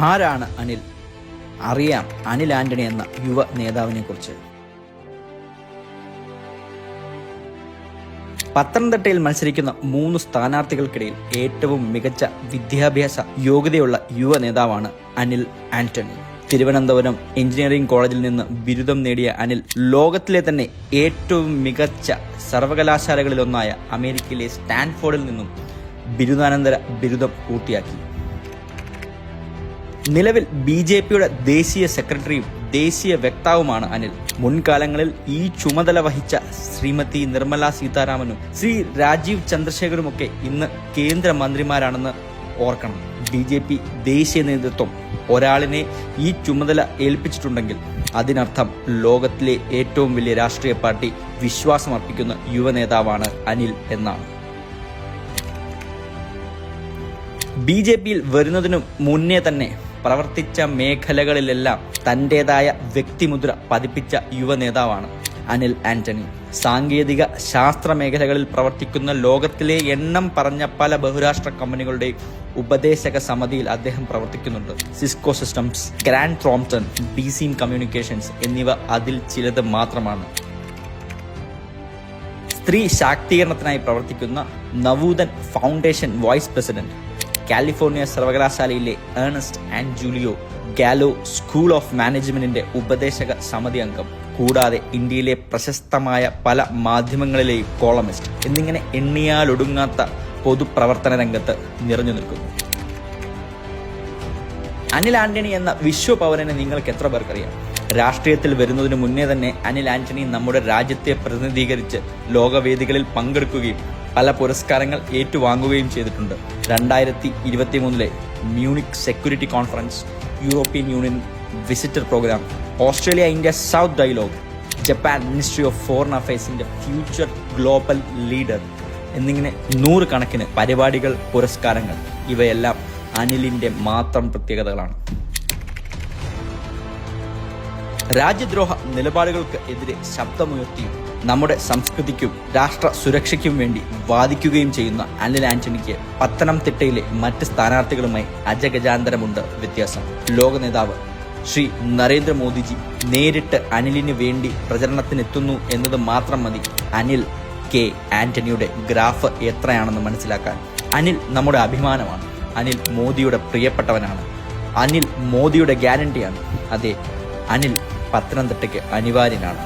ആരാണ് അനിൽ? അറിയാം അനിൽ ആന്റണി എന്ന യുവ നേതാവിനെ കുറിച്ച്. പത്തനംതിട്ടയിൽ മത്സരിക്കുന്ന 3 സ്ഥാനാർത്ഥികൾക്കിടയിൽ ഏറ്റവും മികച്ച വിദ്യാഭ്യാസ യോഗ്യതയുള്ള യുവ നേതാവാണ് അനിൽ ആന്റണി. തിരുവനന്തപുരം എഞ്ചിനീയറിംഗ് കോളേജിൽ നിന്ന് ബിരുദം നേടിയ അനിൽ ലോകത്തിലെ തന്നെ ഏറ്റവും മികച്ച സർവകലാശാലകളിലൊന്നായ അമേരിക്കയിലെ സ്റ്റാൻഫോർഡിൽ നിന്നും ബിരുദാനന്തര ബിരുദം പൂർത്തിയാക്കി. നിലവിൽ BJPയുടെ ദേശീയ സെക്രട്ടറിയും ദേശീയ വക്താവുമാണ് അനിൽ. മുൻകാലങ്ങളിൽ ഈ ചുമതല വഹിച്ച ശ്രീമതി നിർമ്മല സീതാരാമനും ശ്രീ രാജീവ് ചന്ദ്രശേഖറുമൊക്കെ ഇന്ന് കേന്ദ്രമന്ത്രിമാരാണെന്ന് ഓർക്കണം. BJP ദേശീയ നേതൃത്വം ഒരാളിനെ ഈ ചുമതല ഏൽപ്പിച്ചിട്ടുണ്ടെങ്കിൽ അതിനർത്ഥം ലോകത്തിലെ ഏറ്റവും വലിയ രാഷ്ട്രീയ പാർട്ടി വിശ്വാസമർപ്പിക്കുന്ന യുവ നേതാവാണ് അനിൽ എന്നാണ്. BJPയിൽ വരുന്നതിനു മുന്നേ തന്നെ പ്രവർത്തിച്ച മേഖലകളിലെല്ലാം തന്റേതായ വ്യക്തിമുദ്ര പതിപ്പിച്ച യുവ നേതാവാണ് അനിൽ ആന്റണി. സാങ്കേതിക ശാസ്ത്ര മേഖലകളിൽ പ്രവർത്തിക്കുന്ന ലോകത്തിലെ എണ്ണം പറഞ്ഞ പല ബഹുരാഷ്ട്ര കമ്പനികളുടെ ഉപദേശക സമിതിയിൽ അദ്ദേഹം പ്രവർത്തിക്കുന്നുണ്ട്. സിസ്കോ സിസ്റ്റംസ്, ഗ്രാൻഡ് ത്രോംപ്ടൺ, ബീസീം കമ്മ്യൂണിക്കേഷൻസ് എന്നിവ അതിൽ ചിലത് മാത്രമാണ്. സ്ത്രീ ശാക്തീകരണത്തിനായി പ്രവർത്തിക്കുന്ന നവൂതൻ ഫൗണ്ടേഷൻ വൈസ് പ്രസിഡന്റ്, കാലിഫോർണിയ സർവകലാശാലയിലെ Ernst and Julio Gallo school of മാനേജ്മെന്റിന്റെ ഉപദേശക സമിതി അംഗം, കൂടാതെ ഇന്ത്യയിലെ പ്രശസ്തമായ പല മാധ്യമങ്ങളിലെയും കോളമിസ്റ്റ് എന്നിങ്ങനെ എണ്ണിയാലൊടുങ്ങാത്ത പൊതുപ്രവർത്തന രംഗത്ത് നിറഞ്ഞു നിൽക്കുന്നു. അനിൽ ആന്റണി എന്ന വിശ്വപൗരനെ നിങ്ങൾക്ക് എത്ര പേർക്കറിയാം? രാഷ്ട്രീയത്തിൽ വരുന്നതിന് മുന്നേ തന്നെ അനിൽ ആന്റണി നമ്മുടെ രാജ്യത്തെ പ്രതിനിധീകരിച്ച് ലോകവേദികളിൽ പങ്കെടുക്കുകയും പല പുരസ്കാരങ്ങൾ ഏറ്റുവാങ്ങുകയും ചെയ്തിട്ടുണ്ട്. 2023 Munich security conference, European union visitor program, Australia India south dialogue, Japan ministry of foreign അഫയേഴ്സിന്റെ ഫ്യൂച്ചർ ഗ്ലോബൽ ലീഡർ എന്നിങ്ങനെ 100 കണക്കിന് പരിപാടികൾ, പുരസ്കാരങ്ങൾ. ഇവയെല്ലാം അനിലിന്റെ മാത്രം പ്രത്യേകതകളാണ്. രാജ്യദ്രോഹ നിലപാടുകൾക്ക് എതിരെ ശബ്ദമുയർത്തിയും നമ്മുടെ സംസ്കൃതിക്കും രാഷ്ട്ര സുരക്ഷയ്ക്കും വേണ്ടി വാദിക്കുകയും ചെയ്യുന്ന അനിൽ ആന്റണിക്ക് പത്തനംതിട്ടയിലെ മറ്റ് സ്ഥാനാർത്ഥികളുമായി അജഗജാന്തരമുണ്ട് വ്യത്യാസം. ലോക നേതാവ് ശ്രീ നരേന്ദ്രമോദിജി നേരിട്ട് അനിലിന് വേണ്ടി പ്രചരണത്തിനെത്തുന്നു എന്നത് മാത്രം മതി അനിൽ കെ ആന്റണിയുടെ ഗ്രാഫ് എത്രയാണെന്ന് മനസ്സിലാക്കാൻ. അനിൽ നമ്മുടെ അഭിമാനമാണ്. അനിൽ മോദിയുടെ പ്രിയപ്പെട്ടവനാണ്. അനിൽ മോദിയുടെ ഗ്യാരണ്ടിയാണ്. അതെ, അനിൽ പത്തനംതിട്ടയ്ക്ക് അനിവാര്യനാണ്.